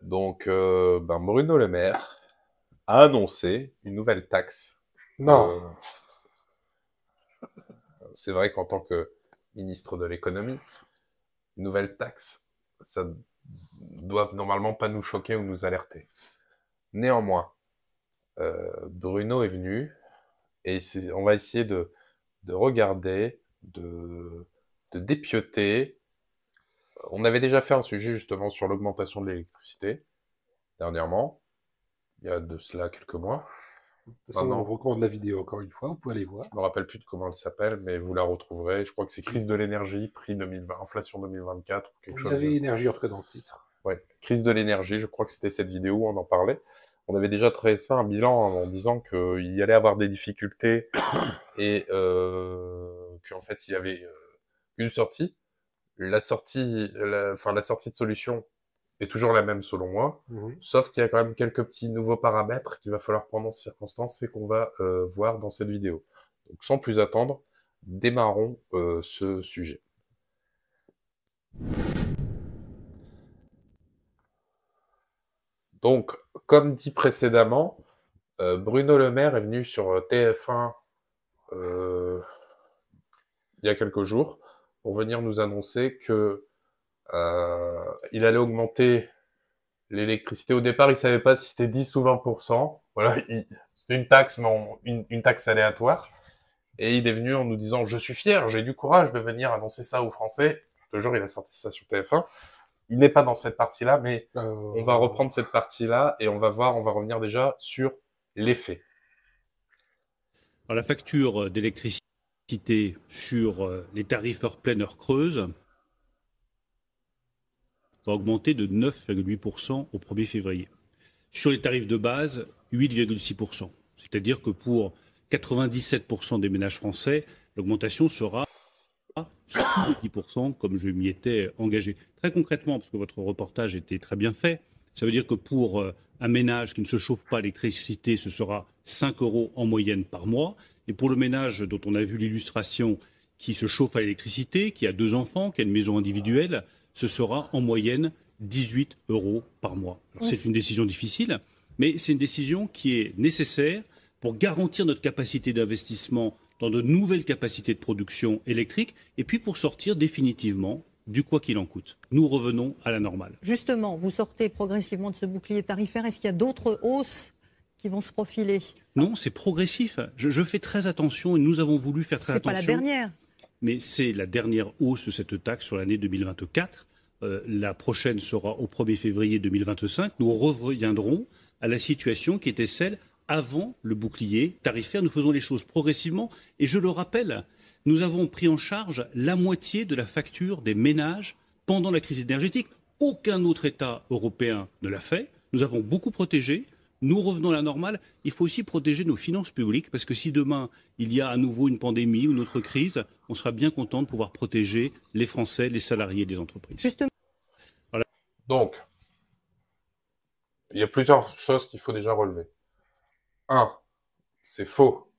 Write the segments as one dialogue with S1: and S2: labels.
S1: Donc, Bruno Le Maire a annoncé une nouvelle taxe.
S2: Non.
S1: C'est vrai qu'en tant que ministre de l'économie, une nouvelle taxe, ça doit normalement pas nous choquer ou nous alerter. Néanmoins, Bruno est venu et on va essayer de regarder, de dépioter. On avait déjà fait un sujet justement sur l'augmentation de l'électricité dernièrement, il y a de cela quelques mois.
S2: De toute façon, on
S1: Maintenant,
S2: vous recommande la vidéo encore une fois, vous pouvez aller voir.
S1: je me rappelle plus de comment elle s'appelle, mais vous la retrouverez. Je crois que c'est crise de l'énergie, prix 2020, inflation 2024 ou quelque
S2: Il y
S1: chose
S2: avait
S1: de...
S2: énergie en tout cas dans le titre.
S1: Ouais, crise de l'énergie, je crois que c'était cette vidéo où on en parlait. On avait déjà tracé un bilan en disant qu'il y allait avoir des difficultés et qu'en fait il y avait une sortie. La sortie de solution est toujours la même selon moi,
S2: Mhm.
S1: sauf qu'il y a quand même quelques petits nouveaux paramètres qu'il va falloir prendre en circonstance et qu'on va voir dans cette vidéo. Donc sans plus attendre, démarrons ce sujet. Donc, comme dit précédemment, Bruno Le Maire est venu sur TF1 il y a quelques jours pour venir nous annoncer que il allait augmenter l'électricité. Au départ, il savait pas si c'était 10 ou 20%. Voilà, c'était une taxe, mais une taxe aléatoire. Et il est venu en nous disant, je suis fier, j'ai du courage de venir annoncer ça aux Français. Toujours, il a sorti ça sur TF1. Il n'est pas dans cette partie-là, mais on va
S2: Euh,
S1: reprendre cette partie-là et on va voir, on va revenir déjà sur les faits.
S3: Alors, la facture d'électricité sur les tarifs heure pleine, heure creuse va augmenter de 9,8% au 1er février. Sur les tarifs de base, 8,6%. C'est-à-dire que pour 97% des ménages français, l'augmentation sera 10%, comme je m'y étais engagé. Très concrètement, parce que votre reportage était très bien fait, ça veut dire que pour un ménage qui ne se chauffe pas à l'électricité, ce sera 5 euros en moyenne par mois. Et pour le ménage dont on a vu l'illustration, qui se chauffe à l'électricité, qui a 2 enfants, qui a une maison individuelle, ce sera en moyenne 18 euros par mois. Alors, c'est une décision difficile, mais c'est une décision qui est nécessaire pour garantir notre capacité d'investissement dans de nouvelles capacités de production électrique et puis pour sortir définitivement du quoi qu'il en coûte. Nous revenons à la normale.
S4: Justement, vous sortez progressivement de ce bouclier tarifaire. Est-ce qu'il y a d'autres hausses qui vont se profiler?
S3: Non, c'est progressif. Je fais très attention et nous avons voulu faire très
S4: C'est pas
S3: attention.
S4: la dernière.
S3: Mais c'est la dernière hausse de cette taxe sur l'année 2024. La prochaine sera au 1er février 2025. Nous reviendrons à la situation qui était celle avant le bouclier tarifaire. Nous faisons les choses progressivement. Et je le rappelle, nous avons pris en charge la moitié de la facture des ménages pendant la crise énergétique. Aucun autre État européen ne l'a fait. Nous avons beaucoup protégé. Nous revenons à la normale. Il faut aussi protéger nos finances publiques parce que si demain il y a à nouveau une pandémie ou une autre crise, on sera bien content de pouvoir protéger les Français, les salariés, les entreprises.
S4: Justement.
S3: Voilà.
S1: Donc, il y a plusieurs choses qu'il faut déjà relever. Un, c'est faux.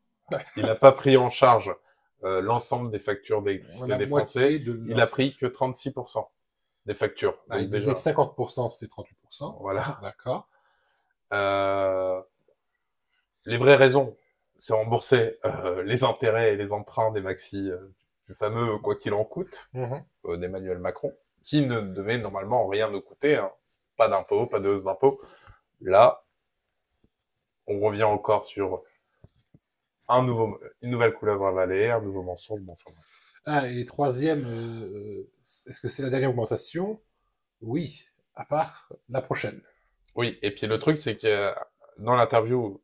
S1: Il n'a pas pris en charge l'ensemble des factures d'électricité des Français. Il a pris que 36% des factures.
S2: Ah,
S1: Donc
S2: il disait
S1: déjà,
S2: 50%, c'est 38%.
S1: voilà.
S2: D'accord.
S1: Les vraies raisons, c'est rembourser les intérêts et les emprunts des maxi du fameux quoi qu'il en coûte
S2: Mhm.
S1: d'Emmanuel Macron, qui ne devait normalement rien nous coûter, hein. Pas d'impôts, pas de hausse d'impôts. Là, on revient encore sur une nouvelle couleuvre avalée, un nouveau mensonge. Bon, enfin, bref.
S2: Ah, et troisième, est-ce que c'est la dernière augmentation? Oui, à part la prochaine.
S1: Oui, et puis le truc, c'est que dans l'interview,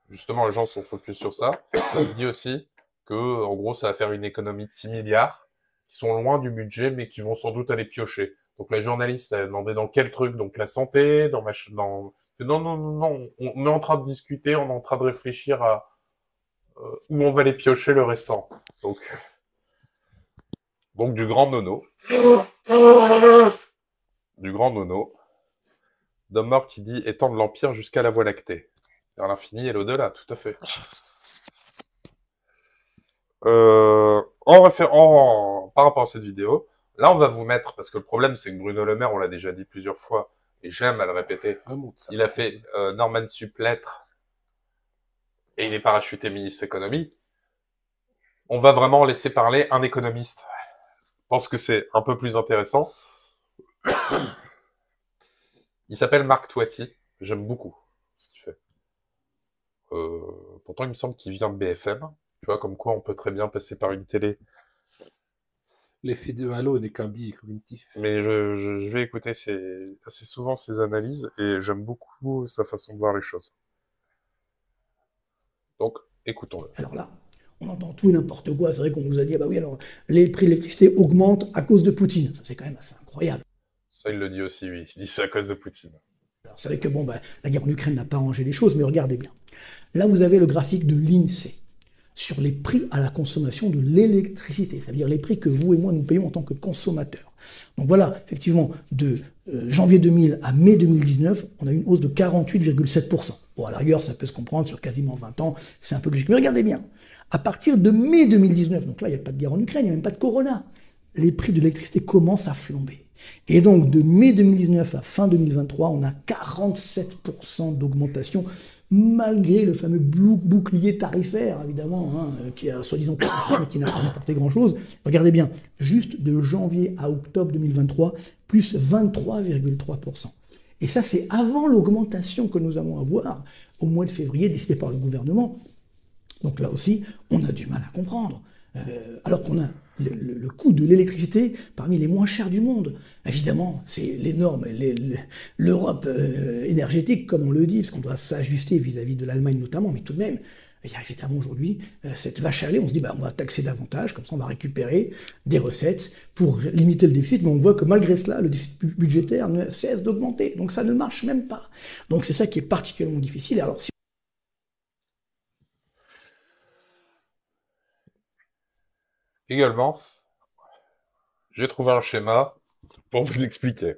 S1: justement, les gens sont focus sur ça. Il dit aussi que, en gros, ça va faire une économie de 6 milliards, qui sont loin du budget, mais qui vont sans doute aller piocher. Donc la journaliste a demandé dans quel truc, donc la santé, dans... Non, non, non, non, on est en train de discuter, on est en train de réfléchir à où on va les piocher le restant. Donc du grand nono. Du grand nono. Dumbledore qui dit étendre l'Empire jusqu'à la Voie lactée. Vers l'infini et l'au-delà, tout à fait. Par rapport à cette vidéo, là on va vous mettre, parce que le problème c'est que Bruno Le Maire, on l'a déjà dit plusieurs fois, et j'aime à le répéter,
S2: Remonte ça.
S1: il a fait Norman Supplettre et il est parachuté ministre économie. On va vraiment laisser parler un économiste. Je pense que c'est un peu plus intéressant. Il s'appelle Marc Toiti. J'aime beaucoup ce qu'il fait. Pourtant, il me semble qu'il vient de BFM. Tu vois, comme quoi on peut très bien passer par une télé.
S2: L'effet de halo n'est qu'un biais cognitif.
S1: Mais je vais écouter assez souvent ses analyses et j'aime beaucoup sa façon de voir les choses. Donc, écoutons-le.
S5: Alors là, on entend tout et n'importe quoi. C'est vrai qu'on nous a dit, ah bah oui, alors les prix de l'électricité augmentent à cause de Poutine. Ça, c'est quand même assez incroyable.
S1: Ça, il le dit aussi, oui. Il dit c'est à cause de Poutine.
S5: Alors c'est vrai que bon, bah, la guerre en Ukraine n'a pas arrangé les choses, mais regardez bien. Là, vous avez le graphique de l'INSEE sur les prix à la consommation de l'électricité, c'est-à-dire les prix que vous et moi nous payons en tant que consommateurs. Donc voilà, effectivement, de janvier 2000 à mai 2019, on a eu une hausse de 48,7%. Bon, à la rigueur, ça peut se comprendre sur quasiment 20 ans, c'est un peu logique. Mais regardez bien, à partir de mai 2019, donc là, il n'y a pas de guerre en Ukraine, il n'y a même pas de corona, les prix de l'électricité commencent à flamber. Et donc, de mai 2019 à fin 2023, on a 47% d'augmentation, malgré le fameux bouclier tarifaire, évidemment, hein, qui a soi-disant mais qui n'a pas apporté grand-chose. Regardez bien, juste de janvier à octobre 2023, plus 23,3%. Et ça, c'est avant l'augmentation que nous allons avoir au mois de février, décidée par le gouvernement. Donc là aussi, on a du mal à comprendre. Alors qu'on a le coût de l'électricité parmi les moins chers du monde. Évidemment, c'est l'énorme, l'Europe énergétique, comme on le dit, parce qu'on doit s'ajuster vis-à-vis de l'Allemagne notamment, mais tout de même, il y a évidemment aujourd'hui cette vache à lait, on se dit bah, on va taxer davantage, comme ça on va récupérer des recettes pour limiter le déficit, mais on voit que malgré cela, le déficit budgétaire ne cesse d'augmenter, donc ça ne marche même pas. Donc c'est ça qui est particulièrement difficile. Et alors, si
S1: Également, j'ai trouvé un schéma pour vous expliquer.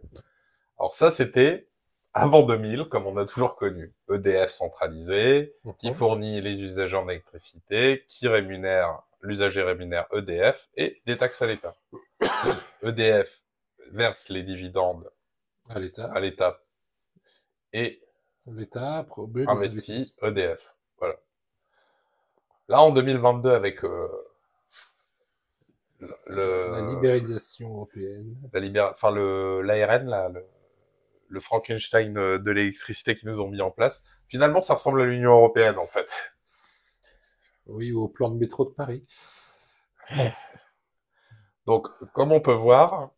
S1: Alors ça, c'était avant 2000, comme on a toujours connu. EDF centralisé, qui fournit les usagers en électricité, qui rémunère, l'usager rémunère EDF, et des taxes à l'État. EDF verse les dividendes
S2: À l'État.
S1: à l'État et
S2: L'État promeut les
S1: investit
S2: investissements.
S1: EDF. Voilà. Là, en 2022, avec
S2: La libéralisation européenne.
S1: l'ARN, là, le Frankenstein de l'électricité qu'ils nous ont mis en place, finalement, ça ressemble à l'Union européenne, en fait.
S2: Oui, au plan de métro de Paris.
S1: Donc, comme on peut voir,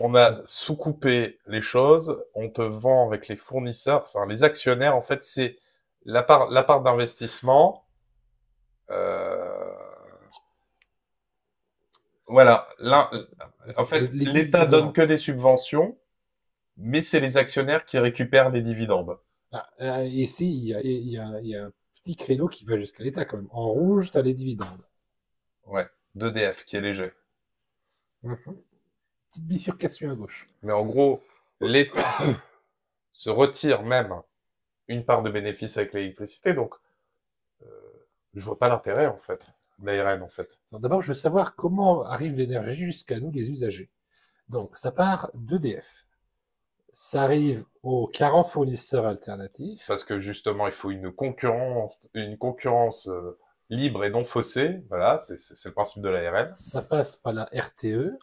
S1: on a sous-coupé les choses, on te vend avec les fournisseurs, enfin, les actionnaires, en fait, c'est la part d'investissement. Voilà, en fait, l'État donne que des subventions, mais c'est les actionnaires qui récupèrent les dividendes.
S2: Ici, il y a un petit créneau qui va jusqu'à l'État quand même. En rouge, tu as les dividendes.
S1: Ouais, d'EDF qui est léger.
S2: Petite bifurcation à gauche.
S1: Mais en gros, l'État se retire même une part de bénéfice avec l'électricité, donc je vois pas l'intérêt en fait, l'ARN en fait.
S2: D'abord, je veux savoir comment arrive l'énergie jusqu'à nous, les usagers. Donc, ça part d'EDF. Ça arrive aux 40 fournisseurs alternatifs.
S1: Parce que justement, il faut une concurrence libre et non faussée. Voilà, c'est le principe de l'ARN.
S2: Ça passe par la RTE.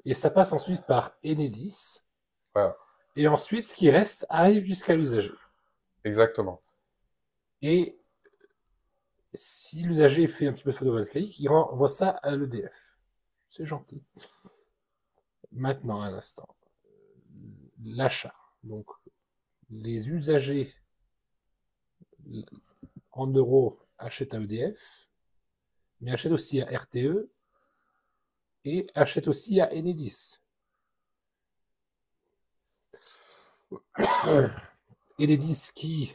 S2: Et ça passe ensuite par Enedis.
S1: Voilà.
S2: Et ensuite, ce qui reste arrive jusqu'à l'usager.
S1: Exactement.
S2: Et si l'usager fait un petit peu de photovoltaïque, il renvoie ça à l'EDF. C'est gentil. Maintenant, un instant. L'achat. Donc, les usagers en euros achètent à EDF, mais achètent aussi à RTE et achètent aussi à Enedis. Enedis qui...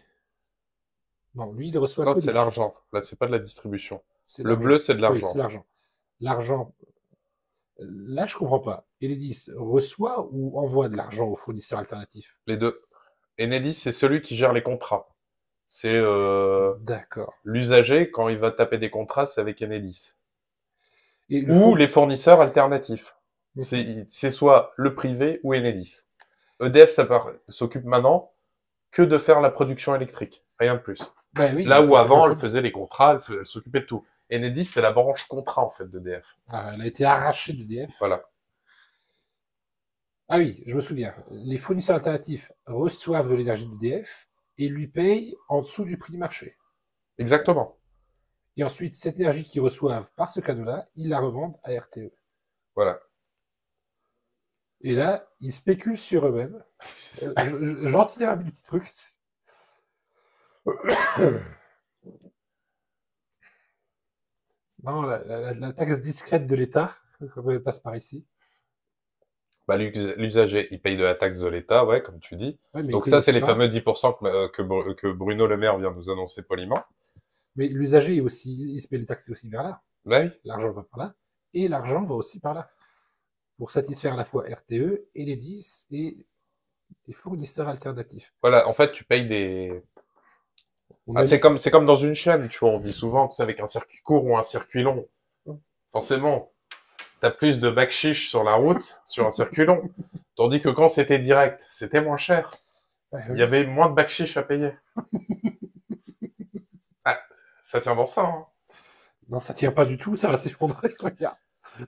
S2: Non, lui, il reçoit...
S1: Non, c'est l'argent. Là, c'est pas de la distribution. Le
S2: l'argent.
S1: bleu, c'est de l'argent.
S2: Oui, c'est l'argent. L'argent... Là, je comprends pas. Enedis reçoit ou envoie de l'argent aux fournisseurs alternatifs?
S1: Les deux. Enedis, c'est celui qui gère les contrats. C'est
S2: D'accord.
S1: L'usager, quand il va taper des contrats, c'est avec Enedis.
S2: Et
S1: Ou les fournisseurs alternatifs. C'est soit le privé ou Enedis. EDF s'occupe maintenant que de faire la production électrique, rien de plus.
S2: Ben oui,
S1: Là où avant, elle
S2: comme-
S1: faisait les contrats, elle s'occupait de tout. Enedis, c'est la branche contrat, en fait, d'EDF.
S2: Ah, elle a été arrachée d'EDF.
S1: Voilà.
S2: Ah oui, je me souviens. Les fournisseurs alternatifs reçoivent de l'énergie d'EDF et lui payent en dessous du prix du marché.
S1: Exactement.
S2: Et ensuite, cette énergie qu'ils reçoivent par ce canal-là, ils la revendent à RTE.
S1: Voilà.
S2: Et là, ils spéculent sur eux-mêmes. J'en un petit truc. C'est marrant, la taxe discrète de l'État, comme elle passe par ici.
S1: Bah, l'usager, il paye de la taxe de l'État, ouais, comme tu dis.
S2: Ouais, mais
S1: Donc
S2: il
S1: ça,
S2: paye
S1: c'est les
S2: pas.
S1: fameux 10% que Bruno Le Maire vient nous annoncer poliment.
S2: Mais l'usager aussi, il se paye les taxes aussi vers là.
S1: Bah oui.
S2: L'argent va par là. Et l'argent va aussi par là. Pour satisfaire à la fois RTE et les 10 et les fournisseurs alternatifs.
S1: Voilà, en fait, tu payes des...
S2: On
S1: Ah,
S2: a-
S1: c'est comme dans une chaîne, tu vois, on dit souvent, tu sais, avec un circuit court ou un circuit long. Forcément, t'as plus de backchiche sur la route, sur un circuit long. Tandis que quand c'était direct, c'était moins cher.
S2: Ouais,
S1: Il y avait moins de backchiche à payer. Ah, ça tient dans ça, hein.
S2: Non, ça tient pas du tout, ça va s'effondrer. Regarde.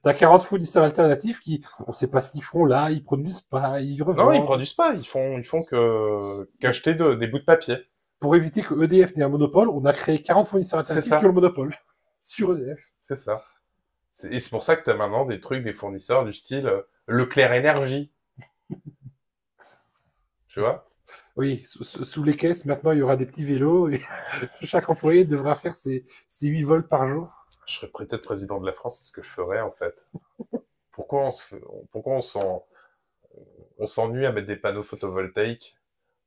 S2: T'as 40 fournisseurs alternatifs qui, on sait pas ce qu'ils font là, ils produisent pas, ils revendent.
S1: Non, ils produisent pas, ils font qu'acheter des bouts de papier.
S2: Pour éviter que EDF n'ait un monopole, on a créé 40 fournisseurs
S1: C'est
S2: alternatifs
S1: ça.
S2: qui ont le monopole sur EDF.
S1: C'est ça. Et c'est pour ça que t'as maintenant des trucs, des fournisseurs du style Leclerc Énergie. Tu vois?
S2: Oui, sous les caisses, maintenant, il y aura des petits vélos et chaque employé devra faire ses 8 volts par jour.
S1: Je serais peut-être président de la France, c'est ce que je ferais, en fait. Pourquoi on s'ennuie à mettre des panneaux photovoltaïques?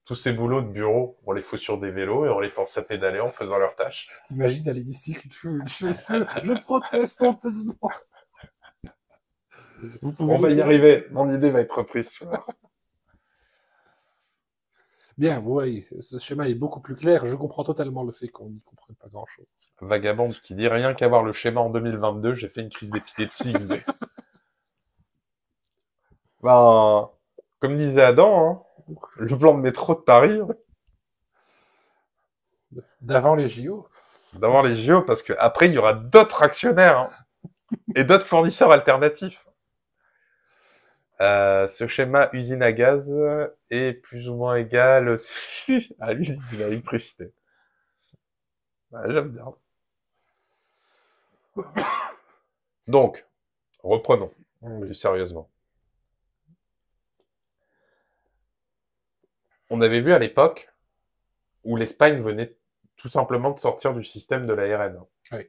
S1: Tous ces boulots de bureau, on les fout sur des vélos et on les force à pédaler en faisant leurs tâches.
S2: T'imagines à l'hémicycle, je proteste honteusement. Vous pouvez
S1: On va y
S2: voter.
S1: arriver. Mon idée va être reprise. Tu vois.
S2: Bien, vous voyez, ce schéma est beaucoup plus clair. Je comprends totalement le fait qu'on n'y comprenne pas grand-chose.
S1: Vagabonde qui dit rien qu'à voir le schéma en 2022, j'ai fait une crise d'épilepsie XD. Ben, comme disait Adam, hein, le plan de métro de Paris,
S2: D'avant les JO.
S1: d'avant les JO, parce que après il y aura d'autres actionnaires hein, et d'autres fournisseurs alternatifs. Ce schéma usine à gaz est plus ou moins égal aussi à l'usine d'électricité. Ouais, j'aime bien. Donc, reprenons plus sérieusement. On avait vu à l'époque où l'Espagne venait tout simplement de sortir du système de l'ARN.
S2: Oui.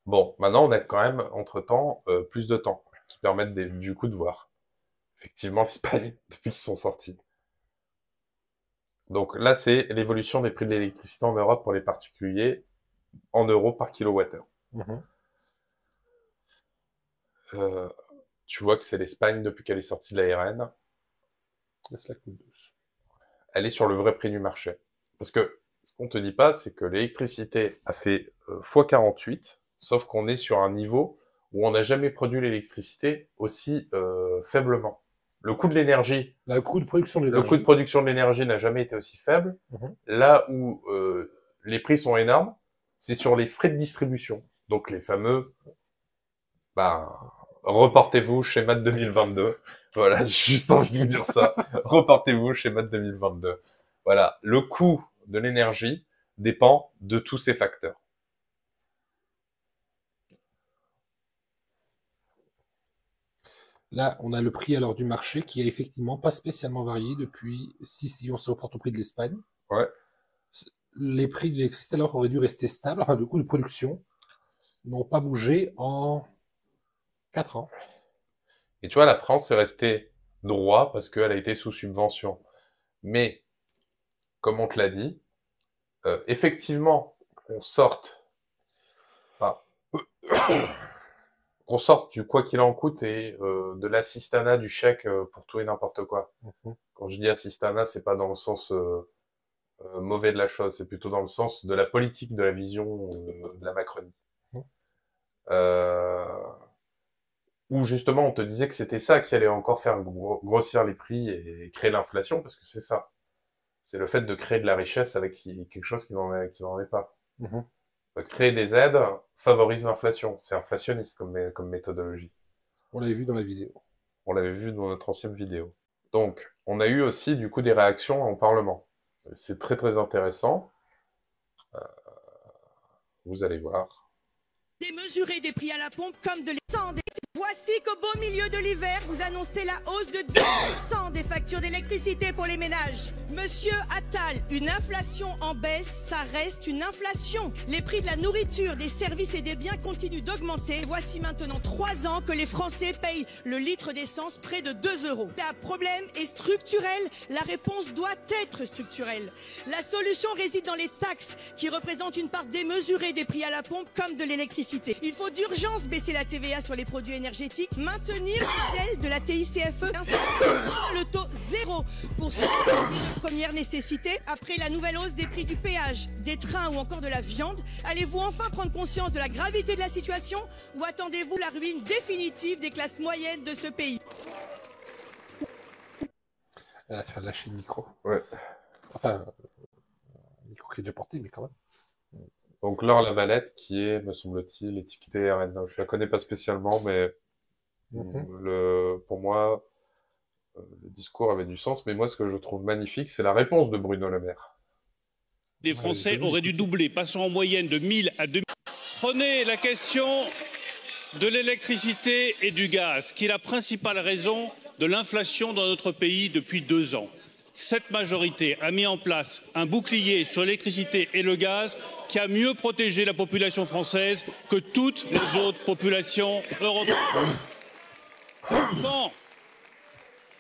S1: Bon, maintenant on a quand même, entre-temps, plus de temps qui permettent du coup de voir. Effectivement, l'Espagne, depuis qu'ils sont sortis. Donc là, c'est l'évolution des prix de l'électricité en Europe pour les particuliers en euros par kilowattheure.
S2: Mhm.
S1: Tu vois que c'est l'Espagne depuis qu'elle est sortie de l'ARN.
S2: Laisse-la couler douce.
S1: Elle est sur le vrai prix du marché. Parce que ce qu'on te dit pas, c'est que l'électricité a fait x48, sauf qu'on est sur un niveau où on n'a jamais produit l'électricité aussi faiblement. Le coût de l'énergie,
S2: Le coût de production de
S1: le
S2: l'énergie.
S1: coût de production de l'énergie n'a jamais été aussi faible.
S2: Mhm.
S1: Là où les prix sont énormes, c'est sur les frais de distribution. Donc les fameux, reportez-vous schéma de 2022. Voilà, j'ai juste envie de vous dire ça. Reportez-vous schéma de 2022. Voilà, le coût de l'énergie dépend de tous ces facteurs.
S2: Là, on a le prix alors du marché qui a effectivement pas spécialement varié depuis, si on se reporte au prix de l'Espagne.
S1: Ouais.
S2: Les prix de l'électricité alors auraient dû rester stables, enfin le coût de production n'ont pas bougé en 4 ans.
S1: Et tu vois, la France est restée droit parce qu'elle a été sous subvention. Mais, comme on te l'a dit, effectivement, qu'on sorte du quoi qu'il en coûte et de l'assistanat du chèque pour tout et n'importe quoi.
S2: Mhm.
S1: Quand je dis assistanat, c'est pas dans le sens mauvais de la chose, c'est plutôt dans le sens de la politique, de la vision de la Macronie.
S2: Mhm.
S1: où justement on te disait que c'était ça qui allait encore faire grossir les prix et créer l'inflation, parce que c'est ça. C'est le fait de créer de la richesse avec quelque chose qui n'en est pas.
S2: Mhm.
S1: Créer des aides favorise l'inflation. C'est inflationniste comme méthodologie.
S2: On l'avait vu dans la vidéo.
S1: On l'avait vu dans notre ancienne vidéo. Donc, on a eu aussi du coup des réactions au Parlement. C'est très très intéressant. Vous allez voir.
S6: Démesurer des prix à la pompe comme de l'essence. Voici qu'au beau milieu de l'hiver, vous annoncez la hausse de 10% des factures d'électricité pour les ménages. Monsieur Attal, une inflation en baisse, ça reste une inflation. Les prix de la nourriture, des services et des biens continuent d'augmenter. Voici maintenant 3 ans que les Français payent le litre d'essence près de 2 €. Le problème est structurel, la réponse doit être structurelle. La solution réside dans les taxes qui représentent une part démesurée des prix à la pompe comme de l'électricité. Il faut d'urgence baisser la TVA sur les produits énergétiques, maintenir celle de la TICFE, le taux 0% de première nécessité. Après la nouvelle hausse des prix du péage, des trains ou encore de la viande, allez-vous enfin prendre conscience de la gravité de la situation ou attendez-vous la ruine définitive des classes moyennes de ce pays?
S2: Elle a fait lâcher le micro.
S1: Ouais.
S2: Enfin, le micro qui est déjà porté, mais quand même.
S1: Donc Laure Lavalette, qui est, me semble-t-il, étiquetée RN. Je la connais pas spécialement, mais pour moi, le discours avait du sens. Mais moi, ce que je trouve magnifique, c'est la réponse de Bruno Le Maire.
S3: Les Français auraient dû doubler, passant en moyenne de 1000 à 2000. Prenez la question de l'électricité et du gaz, qui est la principale raison de l'inflation dans notre pays depuis 2 ans. Cette majorité a mis en place un bouclier sur l'électricité et le gaz qui a mieux protégé la population française que toutes les autres populations européennes.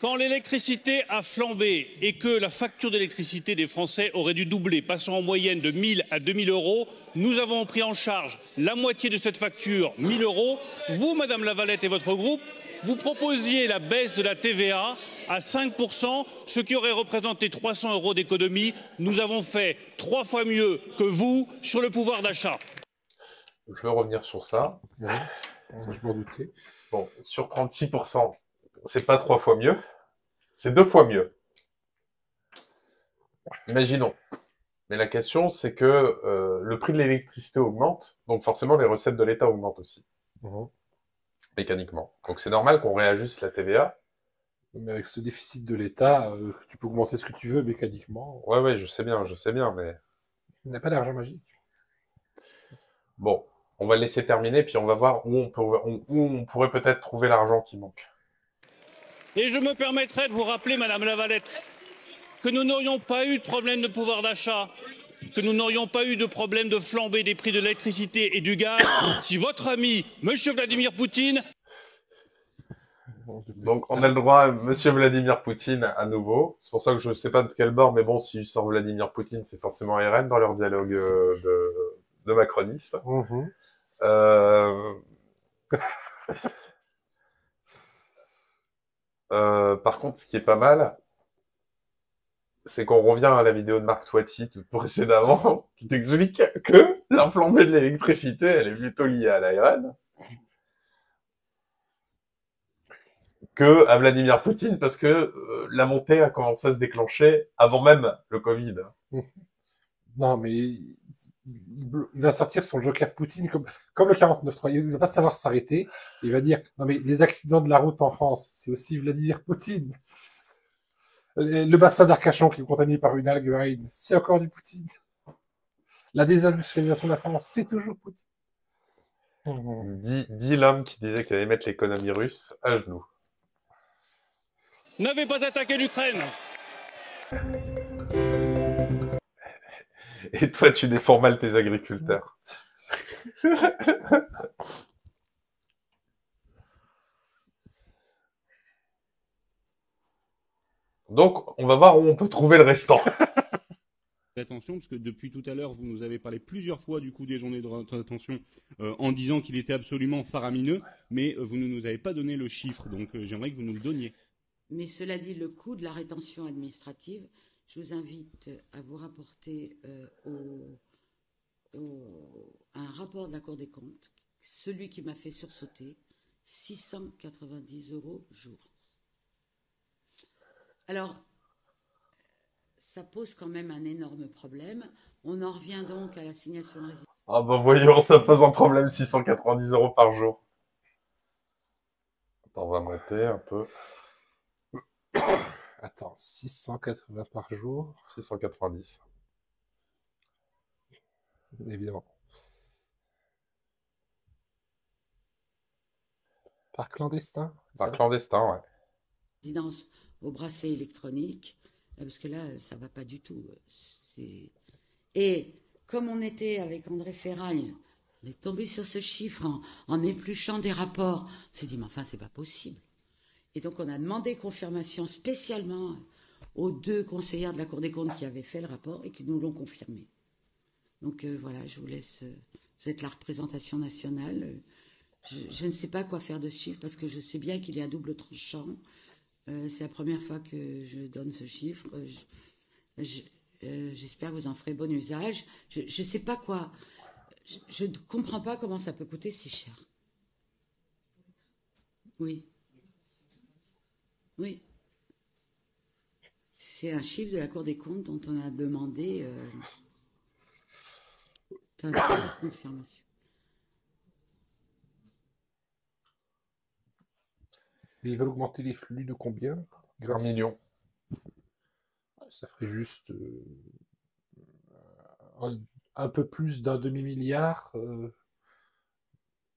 S3: Quand l'électricité a flambé et que la facture d'électricité des Français aurait dû doubler, passant en moyenne de 1000 à 2000 €, nous avons pris en charge la moitié de cette facture, 1000 €. Vous, Madame Lavalette et votre groupe, vous proposiez la baisse de la TVA à 5%, ce qui aurait représenté 300 € d'économie. Nous avons fait 3 fois mieux que vous sur le pouvoir d'achat.
S1: Je veux revenir sur ça.
S2: Oui. Je m'en doutais.
S1: Bon, sur 36%, c'est pas 3 fois mieux, c'est 2 fois mieux. Imaginons. Mais la question, c'est que le prix de l'électricité augmente, donc forcément les recettes de l'État augmentent aussi. Mécaniquement. Donc c'est normal qu'on réajuste la TVA.
S2: Mais avec ce déficit de l'État, tu peux augmenter ce que tu veux mécaniquement.
S1: Ouais, je sais bien, mais...
S2: Il n'a pas d'argent magique.
S1: Bon, on va le laisser terminer, puis on va voir où on pourrait peut-être trouver l'argent qui manque.
S3: Et je me permettrai de vous rappeler, Madame Lavalette, que nous n'aurions pas eu de problème de pouvoir d'achat, que nous n'aurions pas eu de problème de flambée des prix de l'électricité et du gaz si votre ami, Monsieur Vladimir Poutine...
S1: Donc on a le droit à Monsieur Vladimir Poutine à nouveau. C'est pour ça que je ne sais pas de quel bord, mais bon, s'il sort Vladimir Poutine, c'est forcément RN dans leur dialogue de macronistes. Par contre, ce qui est pas mal, c'est qu'on revient à la vidéo de Marc Toiti tout précédemment, qui t'explique que la flambée de l'électricité, elle est plutôt liée à l'ARN que à Vladimir Poutine, parce que la montée a commencé à se déclencher avant même le Covid.
S2: Non, mais il va sortir son Joker Poutine comme le 49.3. Il va pas savoir s'arrêter. Il va dire, non mais les accidents de la route en France, c'est aussi Vladimir Poutine. Le bassin d'Arcachon qui est contaminé par une algue marine, c'est encore du Poutine. La désindustrialisation de la France, c'est toujours Poutine.
S1: Dit l'homme qui disait qu'il allait mettre l'économie russe à genoux.
S3: N'avez pas attaqué l'Ukraine.
S1: Et toi, tu défends mal tes agriculteurs. Donc, on va voir où on peut trouver le restant.
S7: Attention, parce que depuis tout à l'heure, vous nous avez parlé plusieurs fois du coût des journées de rétention en disant qu'il était absolument faramineux, mais vous ne nous avez pas donné le chiffre, donc j'aimerais que vous nous le donniez.
S8: Mais cela dit, le coût de la rétention administrative, je vous invite à vous rapporter un rapport de la Cour des comptes, celui qui m'a fait sursauter, 690 € jour. Alors, ça pose quand même un énorme problème. On en revient donc à l'assignation de résidence.
S1: Ah bah voyons, ça pose un problème, 690 € par jour. Attends, on va monter un peu.
S2: Attends, 680 par jour,
S1: 690.
S2: évidemment. Par clandestin, c'est
S1: Par
S2: ça?
S1: clandestin, ouais.
S8: Résidence au bracelet électronique, parce que là, ça va pas du tout. Et comme on était avec André Ferraille, on est tombé sur ce chiffre en épluchant des rapports. On s'est dit, mais enfin, c'est pas possible. Et donc, on a demandé confirmation spécialement aux 2 conseillères de la Cour des comptes qui avaient fait le rapport et qui nous l'ont confirmé. Donc voilà, je vous laisse. Vous êtes la représentation nationale. Je ne sais pas quoi faire de ce chiffre parce que je sais bien qu'il est à double tranchant. C'est la première fois que je donne ce chiffre. J'espère que vous en ferez bon usage. Je ne sais pas quoi. Je ne comprends pas comment ça peut coûter si cher. Oui. Oui. C'est un chiffre de la Cour des comptes dont on a demandé confirmation.
S2: Et ils veulent augmenter les flux de combien?
S1: 1 million.
S2: Ça ferait juste un peu plus d'un demi-milliard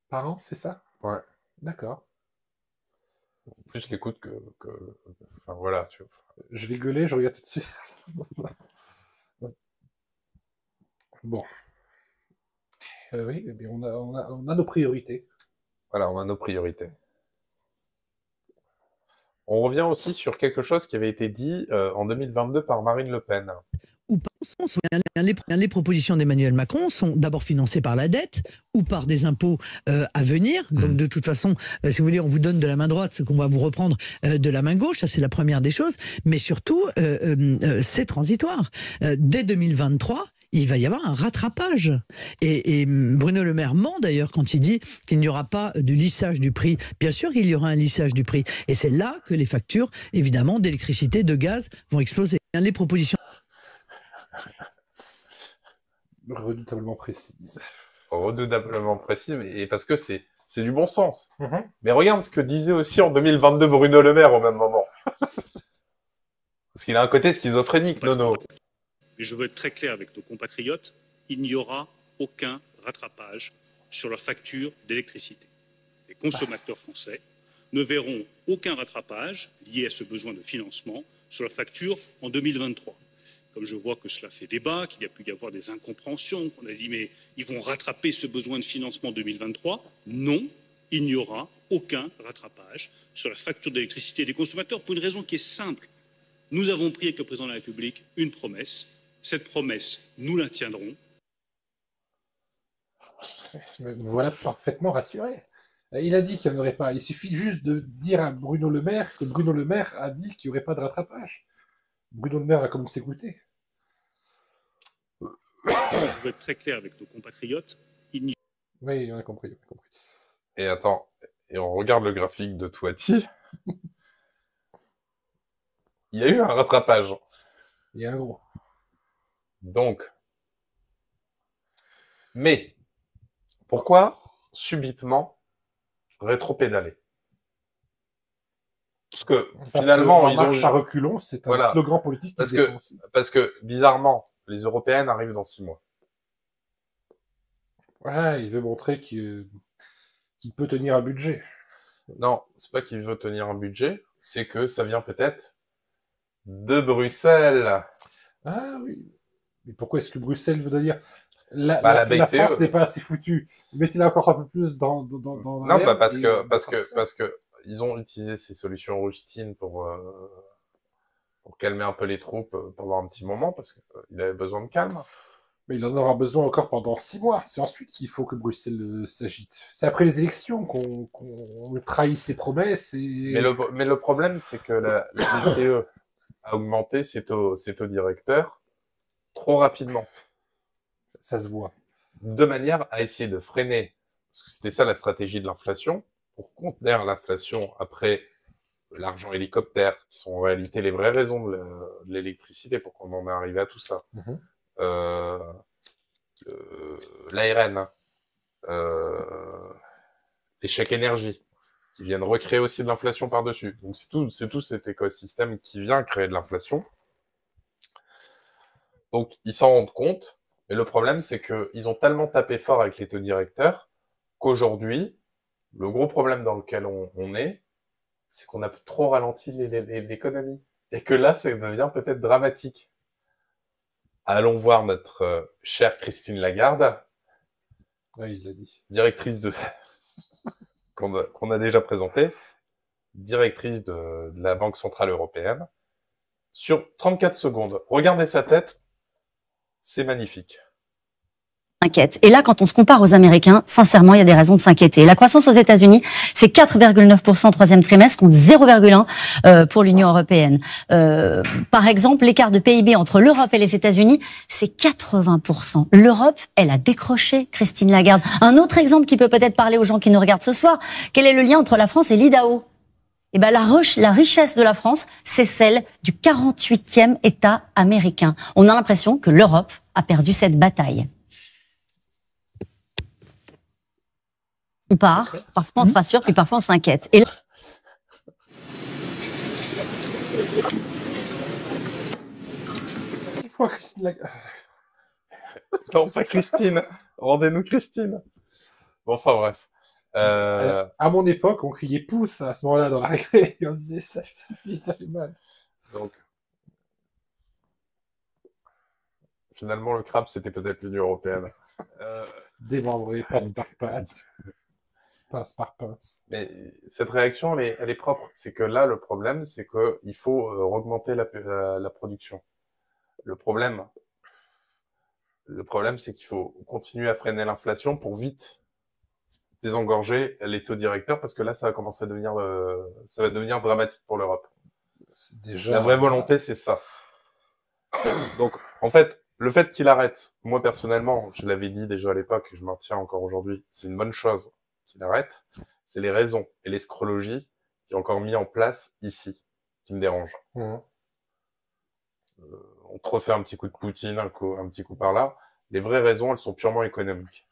S2: par an, c'est ça?
S1: Ouais.
S2: D'accord.
S1: Plus les coûts Enfin voilà, tu vois.
S2: Je vais gueuler, je regarde tout de suite. Bon. Oui, mais on a nos priorités.
S1: Voilà, on a nos priorités. On revient aussi sur quelque chose qui avait été dit en 2022 par Marine Le Pen.
S9: Ou pas, les propositions d'Emmanuel Macron sont d'abord financées par la dette ou par des impôts à venir. Donc de toute façon, si vous voulez, on vous donne de la main droite ce qu'on va vous reprendre de la main gauche. Ça, c'est la première des choses. Mais surtout, c'est transitoire. Dès 2023, il va y avoir un rattrapage. Et Bruno Le Maire ment d'ailleurs quand il dit qu'il n'y aura pas de lissage du prix. Bien sûr qu'il y aura un lissage du prix. Et c'est là que les factures, évidemment, d'électricité, de gaz vont exploser. Les propositions...
S2: Redoutablement précise.
S1: Redoutablement précise, et parce que c'est du bon sens. Mais regarde ce que disait aussi en 2022 Bruno Le Maire au même moment. Parce qu'il a un côté schizophrénique, Nono.
S3: Mais je veux être très clair avec nos compatriotes, il n'y aura aucun rattrapage sur leur facture d'électricité. Les consommateurs français ne verront aucun rattrapage lié à ce besoin de financement sur leur facture en 2023. Comme je vois que cela fait débat, qu'il y a pu y avoir des incompréhensions, qu'on a dit mais ils vont rattraper ce besoin de financement en 2023. Non, il n'y aura aucun rattrapage sur la facture d'électricité des consommateurs pour une raison qui est simple. Nous avons pris avec le président de la République une promesse. Cette promesse, nous la tiendrons.
S2: Me voilà parfaitement rassuré. Il a dit qu'il n'y en aurait pas. Il suffit juste de dire à Bruno Le Maire que Bruno Le Maire a dit qu'il n'y aurait pas de rattrapage. Bruno Le Maire va comme s'écouter.
S3: Je veux être très clair avec nos compatriotes.
S2: Oui, on a compris.
S1: Et attends, et on regarde le graphique de Touati. Il y a eu un rattrapage.
S2: Il y a un gros.
S1: Donc, mais pourquoi subitement rétropédaler? Parce que finalement,
S2: ils marche à reculons, c'est un slogan politique.
S1: Parce que bizarrement, les Européennes arrivent dans 6 mois.
S2: Ouais, il veut montrer qu'il peut tenir un budget.
S1: Non, c'est pas qu'il veut tenir un budget, c'est que ça vient peut-être de Bruxelles.
S2: Ah oui. Mais pourquoi est-ce que Bruxelles veut dire la France n'est pas assez foutue? Mettez-la encore un peu plus dans
S1: non, parce que ils ont utilisé ces solutions rustines pour calmer un peu les troupes pendant un petit moment, parce qu'il avait besoin de calme.
S2: Mais il en aura besoin encore pendant 6 mois. C'est ensuite qu'il faut que Bruxelles s'agite. C'est après les élections qu'on trahit ses promesses.
S1: Mais le problème, c'est que la BCE a augmenté ses taux directeurs trop rapidement.
S2: Ça se voit.
S1: De manière à essayer de freiner, parce que c'était ça la stratégie de l'inflation, pour contenir l'inflation après l'argent hélicoptère, qui sont en réalité les vraies raisons de l'électricité pour qu'on en est arrivé à tout ça. L'ARN, les chèques énergie, qui viennent recréer aussi de l'inflation par-dessus. Donc c'est tout cet écosystème qui vient créer de l'inflation. Donc ils s'en rendent compte, mais le problème c'est qu'ils ont tellement tapé fort avec les taux directeurs qu'aujourd'hui, le gros problème dans lequel on est, c'est qu'on a trop ralenti l'économie. Et que là, ça devient peut-être dramatique. Allons voir notre chère Christine Lagarde.
S2: Oui, il l'a dit.
S1: Directrice qu'on a déjà présentée. Directrice de la Banque Centrale Européenne. Sur 34 secondes. Regardez sa tête. C'est magnifique.
S10: Et là, quand on se compare aux Américains, sincèrement, il y a des raisons de s'inquiéter. La croissance aux États-Unis, c'est 4,9% au troisième trimestre contre 0,1% pour l'Union européenne. Par exemple, l'écart de PIB entre l'Europe et les États-Unis, c'est 80%. L'Europe, elle a décroché, Christine Lagarde. Un autre exemple qui peut peut-être parler aux gens qui nous regardent ce soir, quel est le lien entre la France et l'Idaho ? Eh ben, la richesse de la France, c'est celle du 48e État américain. On a l'impression que l'Europe a perdu cette bataille. On part, parfois on se rassure, puis parfois on s'inquiète. Et là...
S1: Non, pas Christine. Rendez-nous Christine. Bon, enfin bref.
S2: À mon époque, on criait pouce à ce moment-là dans la récré. Et on disait ça suffit, ça fait mal.
S1: Donc, finalement, le crabe, c'était peut-être l'Union européenne.
S2: Démembré, patte par patte. Pince par pince.
S1: Mais cette réaction, elle est propre. C'est que là, le problème, c'est qu'il faut augmenter la production. Le problème, c'est qu'il faut continuer à freiner l'inflation pour vite désengorger les taux directeurs, parce que là, ça va commencer à devenir, ça va devenir dramatique pour l'Europe. La vraie volonté, c'est ça. Donc, en fait, le fait qu'il arrête, moi personnellement, je l'avais dit déjà à l'époque, et je m'en tiens encore aujourd'hui, c'est une bonne chose qu'il arrête. C'est les raisons et l'escrologie qui est encore mis en place ici, qui me dérangent. On te refait un petit coup de Poutine, un petit coup par là. Les vraies raisons, elles sont purement économiques.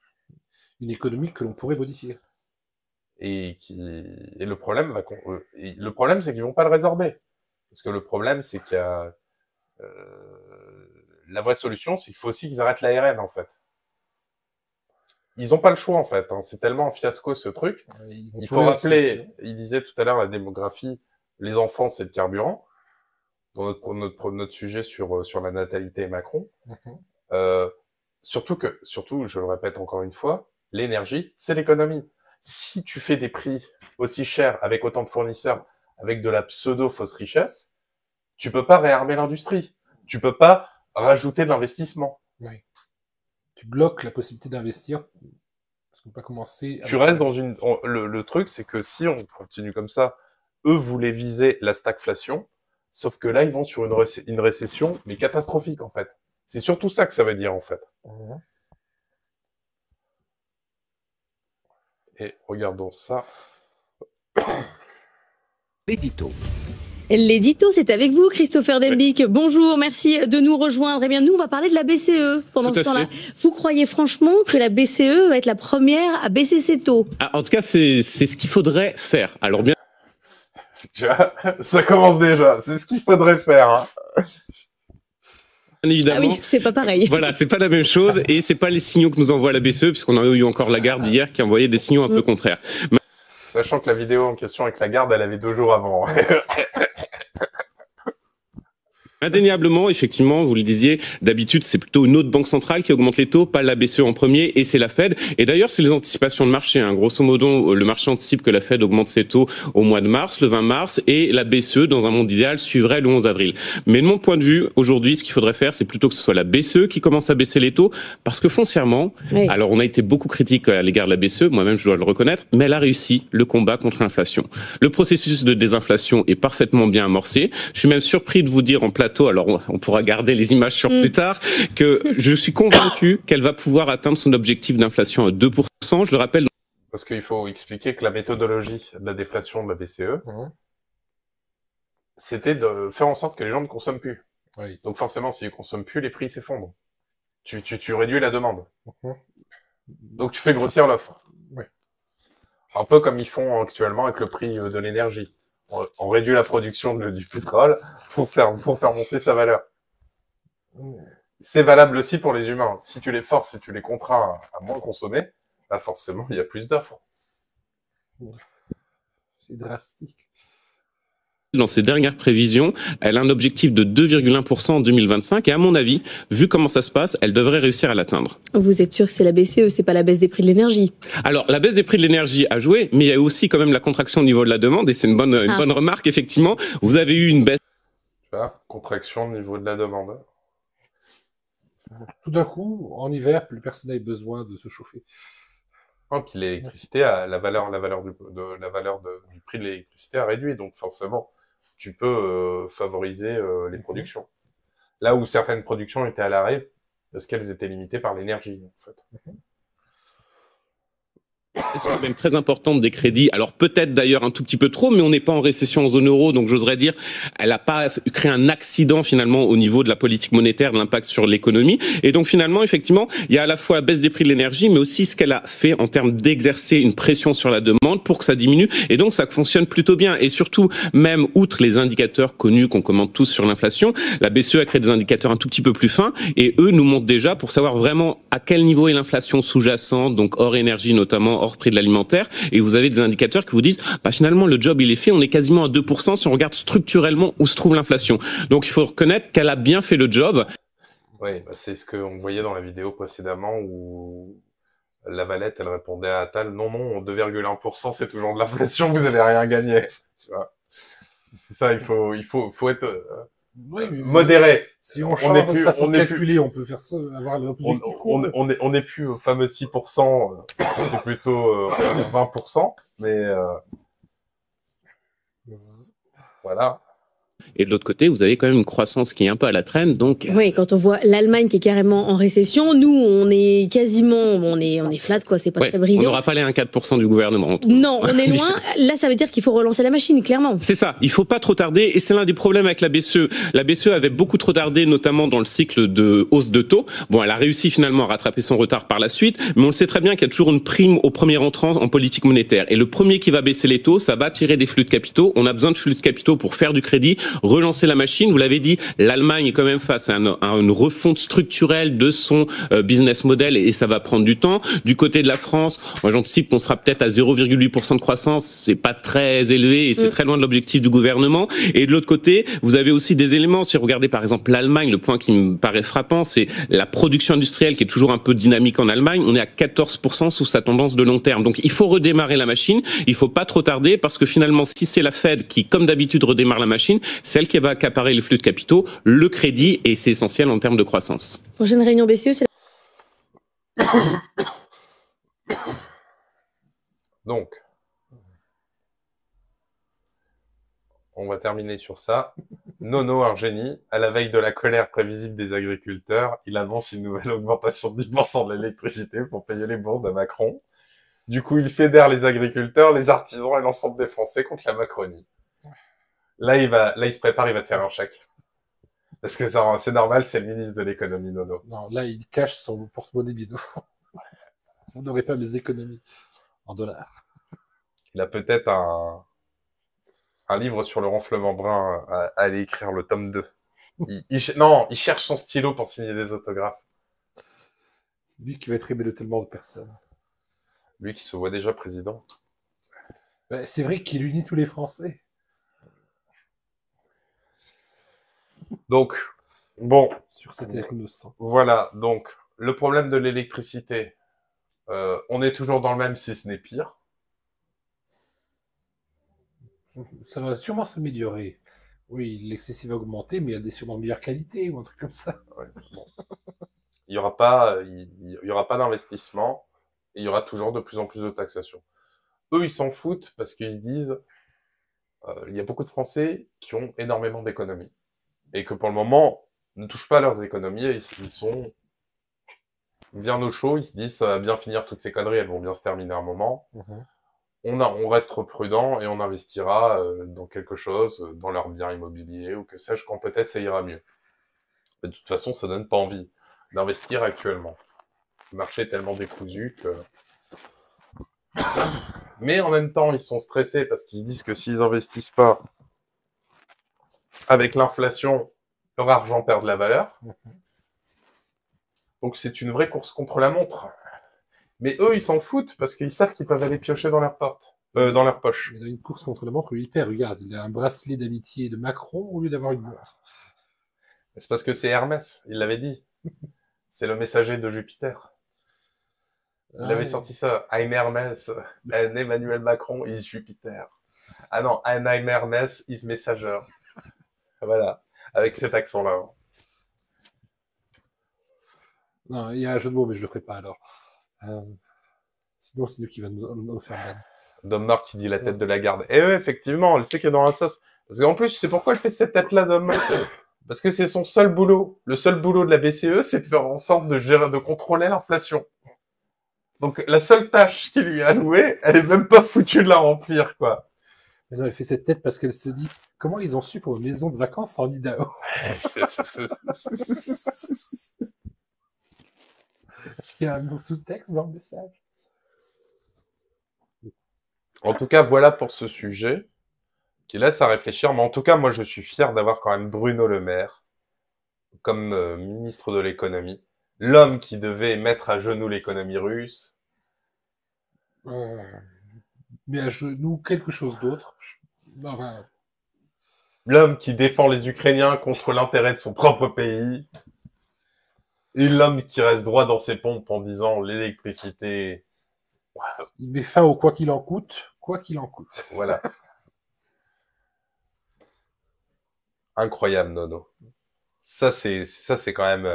S2: Une économie que l'on pourrait modifier.
S1: Et le problème, c'est qu'ils vont pas le résorber. Parce que le problème, c'est qu'il y a la vraie solution, c'est qu'il faut aussi qu'ils arrêtent l'ARN, en fait. Ils n'ont pas le choix, en fait. C'est tellement un fiasco, ce truc. Il faut rappeler, il disait tout à l'heure, la démographie, les enfants, c'est le carburant. Dans notre sujet sur la natalité et Macron. Surtout, je le répète encore une fois, l'énergie, c'est l'économie. Si tu fais des prix aussi chers, avec autant de fournisseurs, avec de la pseudo-fausse richesse, tu peux pas réarmer l'industrie. Tu peux pas rajouter de l'investissement.
S2: Oui. Tu bloques la possibilité d'investir. Parce qu'on peut pas commencer...
S1: Tu restes dans une... Le truc, c'est que si on continue comme ça, eux voulaient viser la stagflation, sauf que là, ils vont sur une récession, mais catastrophique, en fait. C'est surtout ça que ça veut dire, en fait. Et regardons ça.
S11: L'édito.
S12: L'édito, c'est avec vous, Christopher Delbic. Bonjour, merci de nous rejoindre. Eh bien, nous, on va parler de la BCE pendant ce temps-là. Vous croyez franchement que la BCE va être la première à baisser ses taux?
S13: En tout cas, c'est ce qu'il faudrait faire. Alors bien...
S1: Tu vois, ça commence déjà. C'est ce qu'il faudrait faire. Hein.
S13: Évidemment.
S12: Ah oui, c'est pas pareil.
S13: Voilà, c'est pas la même chose et c'est pas les signaux que nous envoie la BCE, puisqu'on a eu encore Lagarde hier qui envoyait des signaux un peu contraires.
S1: Sachant que la vidéo en question avec Lagarde, elle avait 2 jours avant.
S13: Indéniablement, effectivement, vous le disiez, d'habitude, c'est plutôt une autre banque centrale qui augmente les taux, pas la BCE en premier, et c'est la Fed. Et d'ailleurs, c'est les anticipations de marché. Hein. Grosso modo, le marché anticipe que la Fed augmente ses taux au mois de mars, le 20 mars, et la BCE, dans un monde idéal, suivrait le 11 avril. Mais de mon point de vue, aujourd'hui, ce qu'il faudrait faire, c'est plutôt que ce soit la BCE qui commence à baisser les taux, parce que foncièrement, alors on a été beaucoup critique à l'égard de la BCE, moi-même je dois le reconnaître, mais elle a réussi le combat contre l'inflation. Le processus de désinflation est parfaitement bien amorcé. Je suis même surpris de vous dire en plateau, alors on pourra garder les images sur plus tard, que je suis convaincu qu'elle va pouvoir atteindre son objectif d'inflation à 2%. Je le rappelle.
S1: Parce qu'il faut expliquer que la méthodologie de la déflation de la BCE, c'était de faire en sorte que les gens ne consomment plus.
S2: Oui.
S1: Donc forcément, s'ils ne consomment plus, les prix s'effondrent. Tu réduis la demande. Donc tu fais grossir l'offre.
S2: Oui.
S1: Un peu comme ils font actuellement avec le prix de l'énergie. On réduit la production du pétrole pour faire monter sa valeur. C'est valable aussi pour les humains. Si tu les forces et tu les contrains à moins consommer, bah forcément, il y a plus d'offres.
S2: C'est drastique.
S13: Dans ses dernières prévisions, elle a un objectif de 2,1% en 2025 et à mon avis, vu comment ça se passe, elle devrait réussir à l'atteindre.
S12: Vous êtes sûr que c'est la BCE, c'est pas la baisse des prix de l'énergie?
S13: Alors, la baisse des prix de l'énergie a joué, mais il y a aussi quand même la contraction au niveau de la demande et c'est une bonne remarque, effectivement. Vous avez eu une baisse.
S1: Tu vois, contraction au niveau de la demande.
S2: Tout d'un coup, en hiver, plus personne n'a besoin de se chauffer.
S1: Oh, puis l'électricité, la valeur du prix de l'électricité a réduit, donc forcément, tu peux favoriser les productions. Là où certaines productions étaient à l'arrêt, parce qu'elles étaient limitées par l'énergie, en fait.
S13: C'est quand même très importante des crédits. Alors peut-être d'ailleurs un tout petit peu trop, mais on n'est pas en récession en zone euro, donc j'oserais dire, elle n'a pas créé un accident finalement au niveau de la politique monétaire, de l'impact sur l'économie. Et donc finalement, effectivement, il y a à la fois la baisse des prix de l'énergie, mais aussi ce qu'elle a fait en termes d'exercer une pression sur la demande pour que ça diminue. Et donc ça fonctionne plutôt bien. Et surtout, même outre les indicateurs connus qu'on commente tous sur l'inflation, la BCE a créé des indicateurs un tout petit peu plus fins, et eux nous montrent déjà pour savoir vraiment à quel niveau est l'inflation sous-jacente, donc hors énergie notamment, hors prix de l'alimentaire, et vous avez des indicateurs qui vous disent bah finalement le job il est fait, on est quasiment à 2% si on regarde structurellement où se trouve l'inflation. Donc il faut reconnaître qu'elle a bien fait le job.
S1: Oui, bah c'est ce qu'on voyait dans la vidéo précédemment où la Valette elle répondait à Attal non 2,1% c'est toujours de l'inflation, vous avez rien gagné. Tu vois, c'est ça, il faut être modéré.
S2: Si on change de façon de calculer, on peut faire ça, avoir l'objectif.
S1: On n'est plus au fameux 6%, c'est plutôt 20%, mais voilà.
S13: Et de l'autre côté, vous avez quand même une croissance qui est un peu à la traîne, donc.
S12: Oui, quand on voit l'Allemagne qui est carrément en récession, nous, on est quasiment, on est flat, quoi, c'est pas très brillant.
S13: On n'aura pas les 1,4% du gouvernement.
S12: Non, on est loin. Là, ça veut dire qu'il faut relancer la machine, clairement.
S13: C'est ça. Il faut pas trop tarder, et c'est l'un des problèmes avec la BCE. La BCE avait beaucoup trop tardé, notamment dans le cycle de hausse de taux. Bon, elle a réussi finalement à rattraper son retard par la suite, mais on le sait très bien qu'il y a toujours une prime au premier entrant en politique monétaire. Et le premier qui va baisser les taux, ça va attirer des flux de capitaux. On a besoin de flux de capitaux pour faire du crédit, relancer la machine. Vous l'avez dit, l'Allemagne est quand même face à une refonte structurelle de son business model et ça va prendre du temps. Du côté de la France, moi j'anticipe qu'on sera peut-être à 0,8% de croissance. C'est pas très élevé et c'est très loin de l'objectif du gouvernement. Et de l'autre côté, vous avez aussi des éléments. Si vous regardez par exemple l'Allemagne, le point qui me paraît frappant, c'est la production industrielle qui est toujours un peu dynamique en Allemagne. On est à 14% sous sa tendance de long terme. Donc il faut redémarrer la machine. Il faut pas trop tarder parce que finalement, si c'est la Fed qui, comme d'habitude, redémarre la machine, celle qui va accaparer les flux de capitaux, le crédit, et c'est essentiel en termes de croissance.
S12: Prochaine réunion BCE, c'est...
S1: Donc, on va terminer sur ça. Nono Argeni, à la veille de la colère prévisible des agriculteurs, il annonce une nouvelle augmentation de 10% de l'électricité pour payer les bourdes à Macron. Du coup, il fédère les agriculteurs, les artisans et l'ensemble des Français contre la Macronie. Là, il se prépare, il va te faire un chèque. Parce que c'est normal, c'est le ministre de l'économie, Nono.
S2: Non, là, il cache son porte-monnaie bidon. Vous n'aurez pas mes économies en dollars.
S1: Il a peut-être un livre sur le ronflement brun à aller écrire le tome 2. Il cherche son stylo pour signer des autographes.
S2: C'est lui qui va être aimé de tellement de personnes.
S1: Lui qui se voit déjà président.
S2: C'est vrai qu'il unit tous les Français.
S1: Donc, bon.
S2: Sur cet air innocent.
S1: Voilà, donc, le problème de l'électricité, on est toujours dans le même, si ce n'est pire.
S2: Ça va sûrement s'améliorer. Oui, l'électricité va augmenter, mais il y a des sûrement meilleures qualités ou un truc comme ça.
S1: Ouais, bon. Il y aura pas d'investissement, et il y aura toujours de plus en plus de taxation. Eux, ils s'en foutent parce qu'ils se disent, il y a beaucoup de Français qui ont énormément d'économies. Et que pour le moment, ne touchent pas leurs économies et ils sont bien au chaud, ils se disent ça va bien finir toutes ces conneries, elles vont bien se terminer à un moment. On reste prudent et on investira dans quelque chose, dans leur bien immobilier ou que sais-je, quand peut-être ça ira mieux. Mais de toute façon, ça donne pas envie d'investir actuellement. Le marché est tellement décousu que... Mais en même temps, ils sont stressés parce qu'ils se disent que s'ils investissent pas avec l'inflation, leur argent perd de la valeur. Donc c'est une vraie course contre la montre. Mais eux, ils s'en foutent parce qu'ils savent qu'ils peuvent aller piocher dans leur dans leur poche.
S2: Mais dans une course contre la montre, lui, il perd. Regarde, il a un bracelet d'amitié de Macron au lieu d'avoir une montre.
S1: C'est parce que c'est Hermès, il l'avait dit. C'est le messager de Jupiter. Il avait sorti ça. I'm Hermès, and Emmanuel Macron is Jupiter. Ah non, and I'm Hermès is Messenger. Voilà, avec cet accent-là.
S2: Non, il y a un jeu de mots, mais je le ferai pas alors. Sinon, c'est nous qui va nous faire mal.
S1: Dom Nord qui dit la tête de la garde. Et oui, effectivement, elle sait qu'elle est dans la sauce. Parce qu'en plus, c'est pourquoi elle fait cette tête-là, Dom. Parce que c'est son seul boulot. Le seul boulot de la BCE, c'est de faire en sorte de gérer, de contrôler l'inflation. Donc, la seule tâche qui lui est allouée, elle est même pas foutue de la remplir, quoi.
S2: Mais non, elle fait cette tête parce qu'elle se dit comment ils ont su pour une maison de vacances en Idaho. Est-ce qu'il y a un sous-texte dans le message?
S1: En tout cas, voilà pour ce sujet qui laisse à réfléchir. Mais en tout cas, moi, je suis fier d'avoir quand même Bruno Le Maire comme ministre de l'économie. L'homme qui devait mettre à genoux l'économie russe.
S2: Mais à genoux quelque chose d'autre. Enfin...
S1: L'homme qui défend les Ukrainiens contre l'intérêt de son propre pays. Et l'homme qui reste droit dans ses pompes en disant l'électricité...
S2: Wow. Il met fin au quoi qu'il en coûte, quoi qu'il en coûte.
S1: Voilà. Incroyable, Nono. Ça, c'est quand même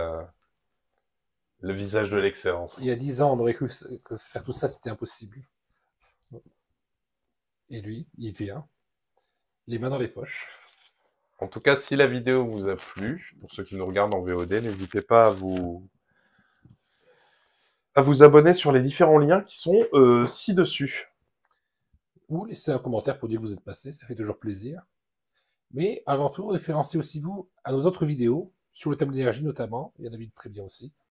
S1: le visage de l'excellence.
S2: Il y a 10 ans, on aurait cru que faire tout ça, c'était impossible. Et lui, il vient, les mains dans les poches.
S1: En tout cas, si la vidéo vous a plu, pour ceux qui nous regardent en VOD, n'hésitez pas à vous abonner sur les différents liens qui sont ci-dessus.
S2: Ou laissez un commentaire pour dire que vous êtes passé, ça fait toujours plaisir. Mais avant tout, référencez aussi vous à nos autres vidéos, sur le thème de l'énergie notamment, il y en a une très bien aussi.